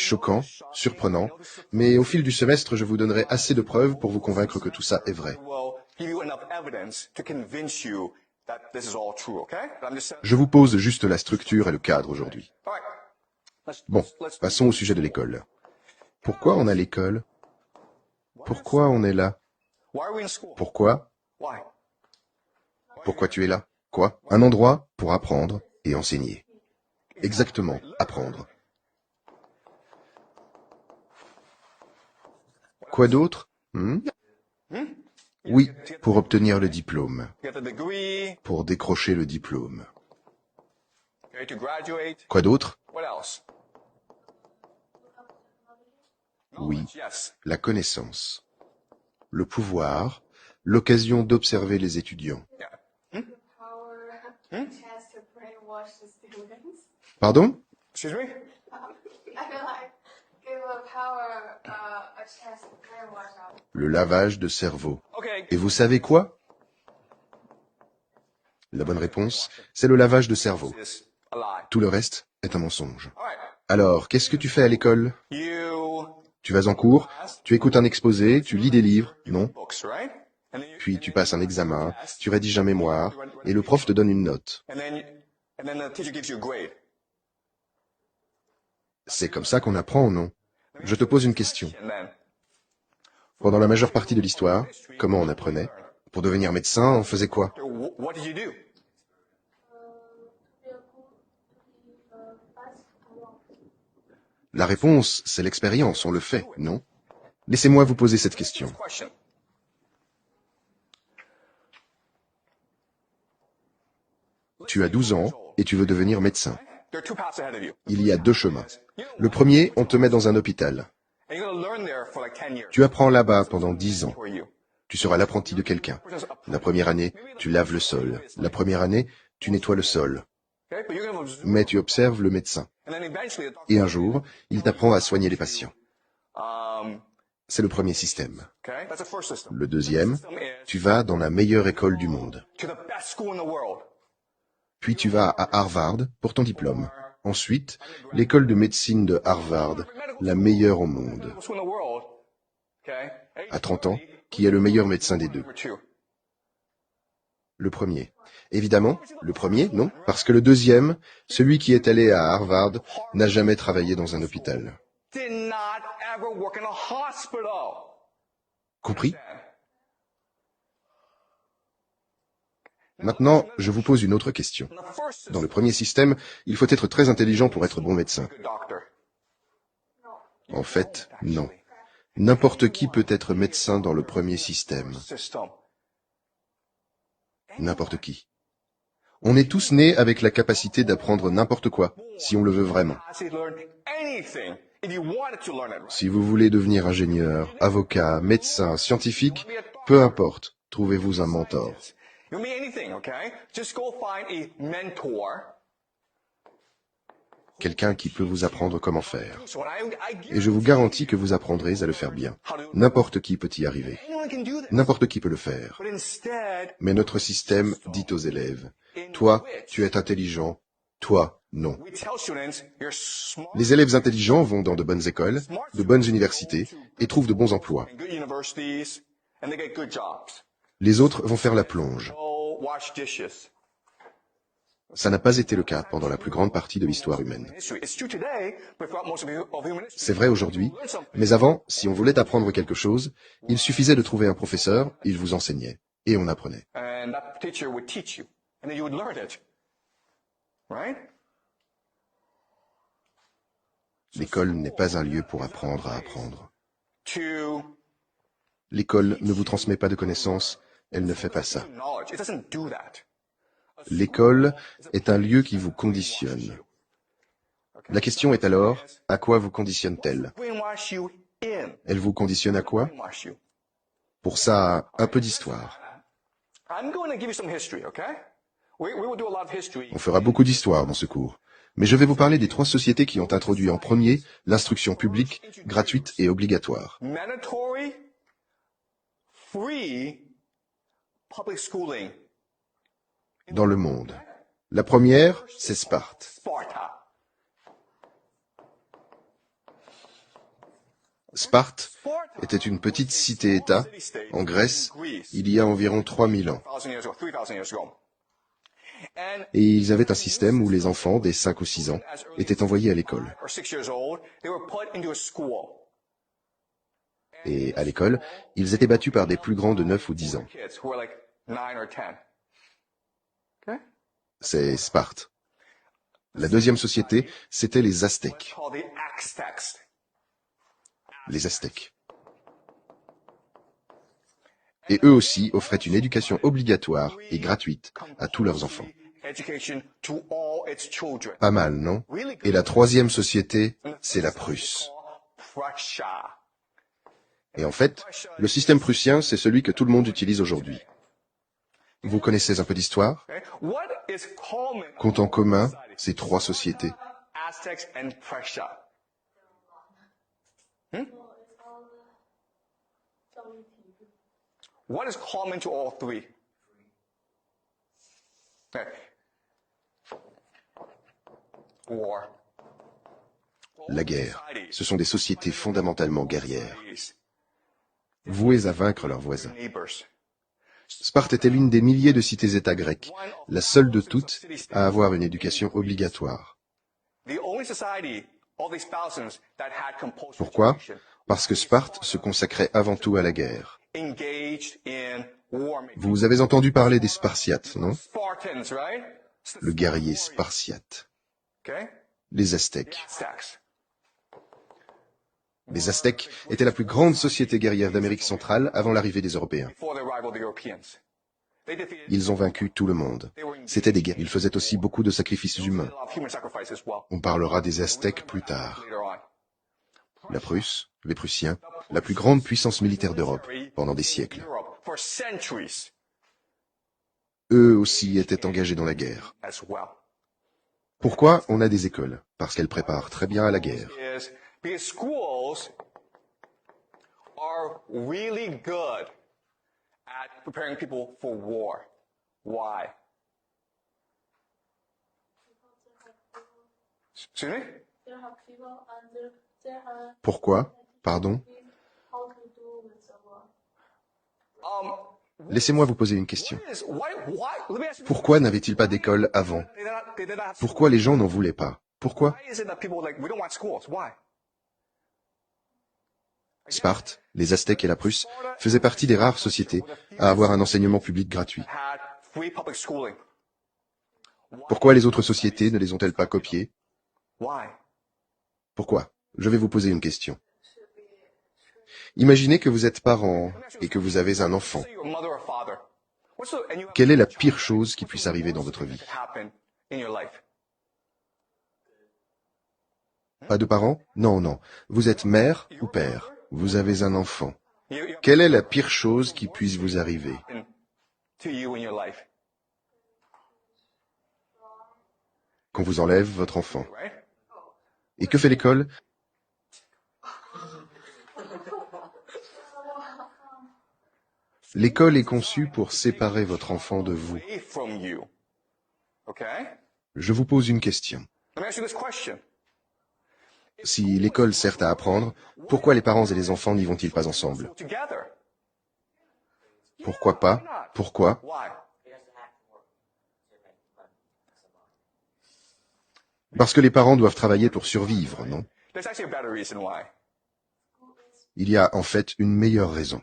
choquant, surprenant, mais au fil du semestre, je vous donnerai assez de preuves pour vous convaincre que tout ça est vrai. Je vous pose juste la structure et le cadre aujourd'hui. Bon, passons au sujet de l'école. Pourquoi on a l'école? Pourquoi on est là? Pourquoi? Pourquoi tu es là? Quoi? Un endroit pour apprendre et enseigner. Exactement, apprendre. Quoi d'autre? Oui, pour obtenir le diplôme. Pour décrocher le diplôme. Quoi d'autre? Oui, la connaissance. Le pouvoir, l'occasion d'observer les étudiants. Pardon? Le lavage de cerveau. Et vous savez quoi? La bonne réponse, c'est le lavage de cerveau. Tout le reste est un mensonge. Alors, qu'est-ce que tu fais à l'école? Tu vas en cours, tu écoutes un exposé, tu lis des livres, non? Puis tu passes un examen, tu rédiges un mémoire, et le prof te donne une note. C'est comme ça qu'on apprend, non? Je te pose une question. Pendant la majeure partie de l'histoire, comment on apprenait? Pour devenir médecin, on faisait quoi? La réponse, c'est l'expérience, on le fait, non? Laissez-moi vous poser cette question. Tu as 12 ans et tu veux devenir médecin. Il y a deux chemins. Le premier, on te met dans un hôpital. Tu apprends là-bas pendant 10 ans. Tu seras l'apprenti de quelqu'un. La première année, tu laves le sol. La première année, tu nettoies le sol. Mais tu observes le médecin. Et un jour, il t'apprend à soigner les patients. C'est le premier système. Le deuxième, tu vas dans la meilleure école du monde. Puis tu vas à Harvard pour ton diplôme. Ensuite, l'école de médecine de Harvard, la meilleure au monde. À 30 ans, qui est le meilleur médecin des deux? Le premier. Évidemment, le premier, non, parce que le deuxième, celui qui est allé à Harvard, n'a jamais travaillé dans un hôpital. Compris? Maintenant, je vous pose une autre question. Dans le premier système, il faut être très intelligent pour être bon médecin. En fait, non. N'importe qui peut être médecin dans le premier système. N'importe qui. On est tous nés avec la capacité d'apprendre n'importe quoi, si on le veut vraiment. Si vous voulez devenir ingénieur, avocat, médecin, scientifique, peu importe, trouvez-vous un mentor. Quelqu'un qui peut vous apprendre comment faire. Et je vous garantis que vous apprendrez à le faire bien. N'importe qui peut y arriver. N'importe qui peut le faire. Mais notre système dit aux élèves, toi, tu es intelligent, toi, non. Les élèves intelligents vont dans de bonnes écoles, de bonnes universités et trouvent de bons emplois. Les autres vont faire la plonge. Ça n'a pas été le cas pendant la plus grande partie de l'histoire humaine. C'est vrai aujourd'hui, mais avant, si on voulait apprendre quelque chose, il suffisait de trouver un professeur, il vous enseignait, et on apprenait. L'école n'est pas un lieu pour apprendre à apprendre. L'école ne vous transmet pas de connaissances, elle ne fait pas ça. L'école est un lieu qui vous conditionne. La question est alors, à quoi vous conditionne-t-elle? Elle vous conditionne à quoi? Pour ça, un peu d'histoire. On fera beaucoup d'histoire dans ce cours. Mais je vais vous parler des 3 sociétés qui ont introduit en premier l'instruction publique, gratuite et obligatoire. Dans le monde. La première, c'est Sparte. Sparte était une petite cité-État en Grèce il y a environ 3000 ans. Et ils avaient un système où les enfants dès 5 ou 6 ans étaient envoyés à l'école. Et à l'école, ils étaient battus par des plus grands de 9 ou 10 ans. C'est Sparte. La deuxième société, c'était les Aztèques. Les Aztèques. Et eux aussi offraient une éducation obligatoire et gratuite à tous leurs enfants. Pas mal, non? Et la troisième société, c'est la Prusse. Et en fait, le système prussien, c'est celui que tout le monde utilise aujourd'hui. Vous connaissez un peu d'histoire? Qu'ont en commun ces trois sociétés? What is common to all three? War. La guerre. Ce sont des sociétés fondamentalement guerrières, vouées à vaincre leurs voisins. Sparte était l'une des milliers de cités-États grecques, la seule de toutes à avoir une éducation obligatoire. Pourquoi? Parce que Sparte se consacrait avant tout à la guerre. Vous avez entendu parler des Spartiates, non? Le guerrier spartiate. Les Aztèques. Les Aztèques étaient la plus grande société guerrière d'Amérique centrale avant l'arrivée des Européens. Ils ont vaincu tout le monde. C'était des guerres. Ils faisaient aussi beaucoup de sacrifices humains. On parlera des Aztèques plus tard. La Prusse, les Prussiens, la plus grande puissance militaire d'Europe pendant des siècles. Eux aussi étaient engagés dans la guerre. Pourquoi on a des écoles? Parce qu'elles préparent très bien à la guerre. Pourquoi? Pardon? Laissez-moi vous poser une question. Pourquoi n'avait-il pas d'école avant? Pourquoi les gens n'en voulaient pas? Pourquoi? Sparte, les Aztèques et la Prusse faisaient partie des rares sociétés à avoir un enseignement public gratuit. Pourquoi les autres sociétés ne les ont-elles pas copiées? Pourquoi? Je vais vous poser une question. Imaginez que vous êtes parent et que vous avez un enfant. Quelle est la pire chose qui puisse arriver dans votre vie? Pas de parents? Non, non. Vous êtes mère ou père. Vous avez un enfant. Quelle est la pire chose qui puisse vous arriver? Qu'on vous enlève votre enfant. Et que fait l'école? L'école est conçue pour séparer votre enfant de vous. Je vous pose une question. Si l'école sert à apprendre, pourquoi les parents et les enfants n'y vont-ils pas ensemble? Pourquoi pas? Pourquoi? Parce que les parents doivent travailler pour survivre, non? Il y a en fait une meilleure raison.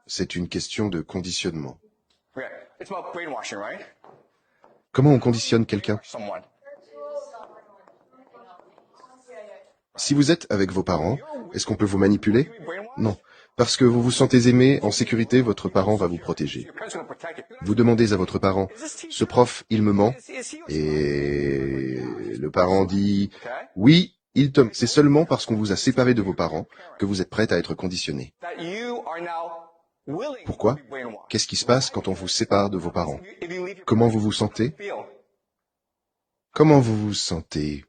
C'est une question de conditionnement. Comment on conditionne quelqu'un? Si vous êtes avec vos parents, est-ce qu'on peut vous manipuler? Non. Parce que vous vous sentez aimé, en sécurité, votre parent va vous protéger. Vous demandez à votre parent, ce prof, il me ment. Et le parent dit, oui, c'est seulement parce qu'on vous a séparé de vos parents que vous êtes prêt à être conditionné. Pourquoi? Qu'est-ce qui se passe quand on vous sépare de vos parents? Comment vous vous sentez? Comment vous vous sentez?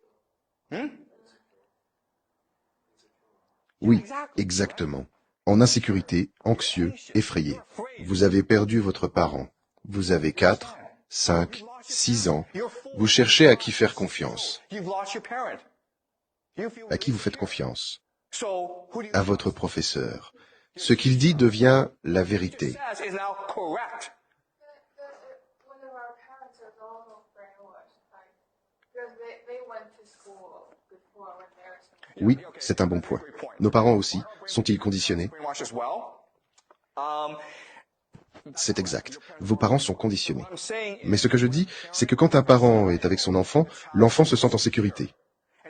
Oui, exactement. En insécurité, anxieux, effrayé. Vous avez perdu votre parent. Vous avez 4, 5, 6 ans. Vous cherchez à qui faire confiance. À qui vous faites confiance? à votre professeur. Ce qu'il dit devient la vérité. Oui, c'est un bon point. Nos parents aussi, sont-ils conditionnés? C'est exact. Vos parents sont conditionnés. Mais ce que je dis, c'est que quand un parent est avec son enfant, l'enfant se sent en sécurité.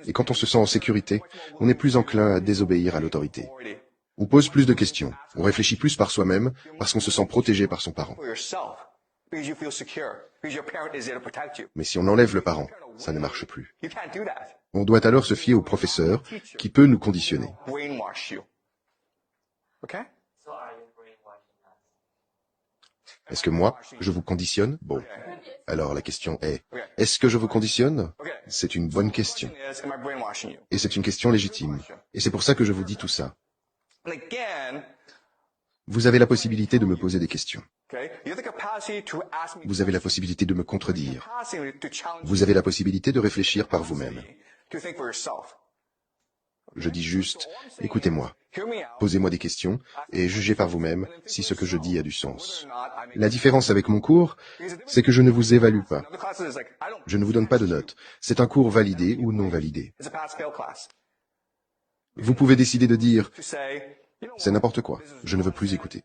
Et quand on se sent en sécurité, on est plus enclin à désobéir à l'autorité. On pose plus de questions, on réfléchit plus par soi-même, parce qu'on se sent protégé par son parent. Mais si on enlève le parent, ça ne marche plus. On doit alors se fier au professeur, qui peut nous conditionner. Est-ce que moi, je vous conditionne? Bon. Alors la question est, est-ce que je vous conditionne? C'est une bonne question. Et c'est une question légitime. Et c'est pour ça que je vous dis tout ça. Vous avez la possibilité de me poser des questions. Vous avez la possibilité de me contredire. Vous avez la possibilité de réfléchir par vous-même. Je dis juste, écoutez-moi, posez-moi des questions et jugez par vous-même si ce que je dis a du sens. La différence avec mon cours, c'est que je ne vous évalue pas. Je ne vous donne pas de notes. C'est un cours validé ou non validé. Vous pouvez décider de dire, c'est n'importe quoi, je ne veux plus écouter.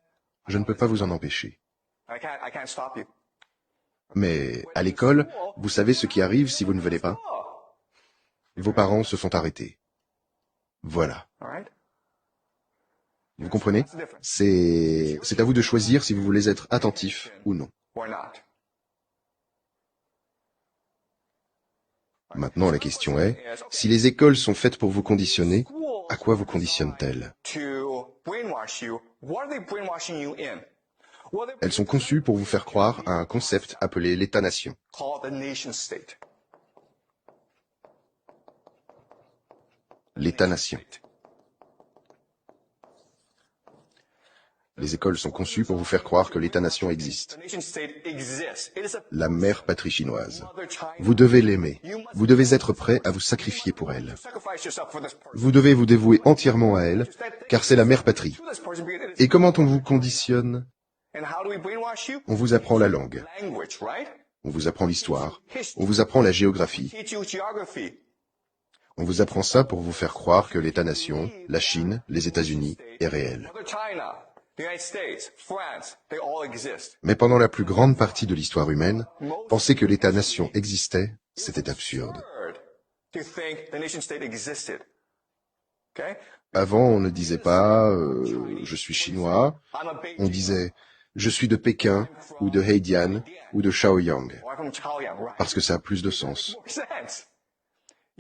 Je ne peux pas vous en empêcher. Mais à l'école, vous savez ce qui arrive si vous ne venez pas? Vos parents se font arrêter. Voilà. Vous comprenez? C'est à vous de choisir si vous voulez être attentif ou non. Maintenant, la question est, si les écoles sont faites pour vous conditionner, à quoi vous conditionnent-elles? Elles sont conçues pour vous faire croire à un concept appelé l'État-nation. L'État-nation. Les écoles sont conçues pour vous faire croire que l'État-nation existe. La mère patrie chinoise. Vous devez l'aimer. Vous devez être prêt à vous sacrifier pour elle. Vous devez vous dévouer entièrement à elle, car c'est la mère patrie. Et comment on vous conditionne? On vous apprend la langue. On vous apprend l'histoire. On vous apprend la géographie. On vous apprend ça pour vous faire croire que l'État-nation, la Chine, les États-Unis, est réel. Mais pendant la plus grande partie de l'histoire humaine, penser que l'État-nation existait, c'était absurde. Avant, on ne disait pas je suis chinois », on disait « je suis de Pékin » ou de Heidian ou de Shaoyang, parce que ça a plus de sens.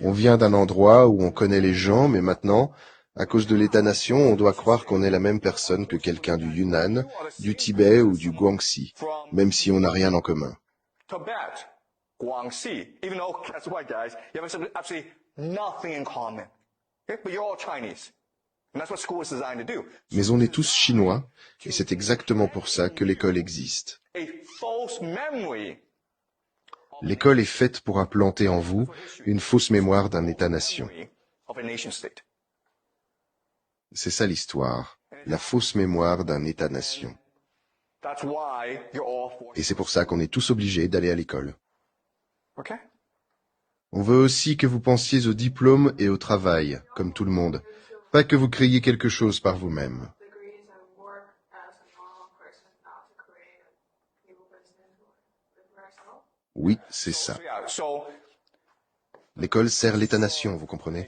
On vient d'un endroit où on connaît les gens, mais maintenant, à cause de l'État-nation, on doit croire qu'on est la même personne que quelqu'un du Yunnan, du Tibet ou du Guangxi, même si on n'a rien en commun. Mais on est tous chinois, et c'est exactement pour ça que l'école existe. L'école est faite pour implanter en vous une fausse mémoire d'un État-nation. C'est ça l'histoire, la fausse mémoire d'un État-nation. Et c'est pour ça qu'on est tous obligés d'aller à l'école. On veut aussi que vous pensiez au diplôme et au travail, comme tout le monde. Pas que vous créiez quelque chose par vous-même. Oui, c'est ça. L'école sert l'État-nation, vous comprenez?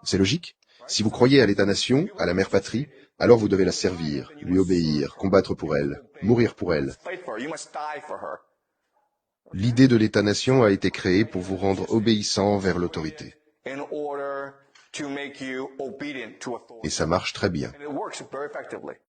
C'est logique? Si vous croyez à l'État-nation, à la mère patrie, alors vous devez la servir, lui obéir, combattre pour elle, mourir pour elle. L'idée de l'État-nation a été créée pour vous rendre obéissant envers l'autorité. Et ça marche très bien.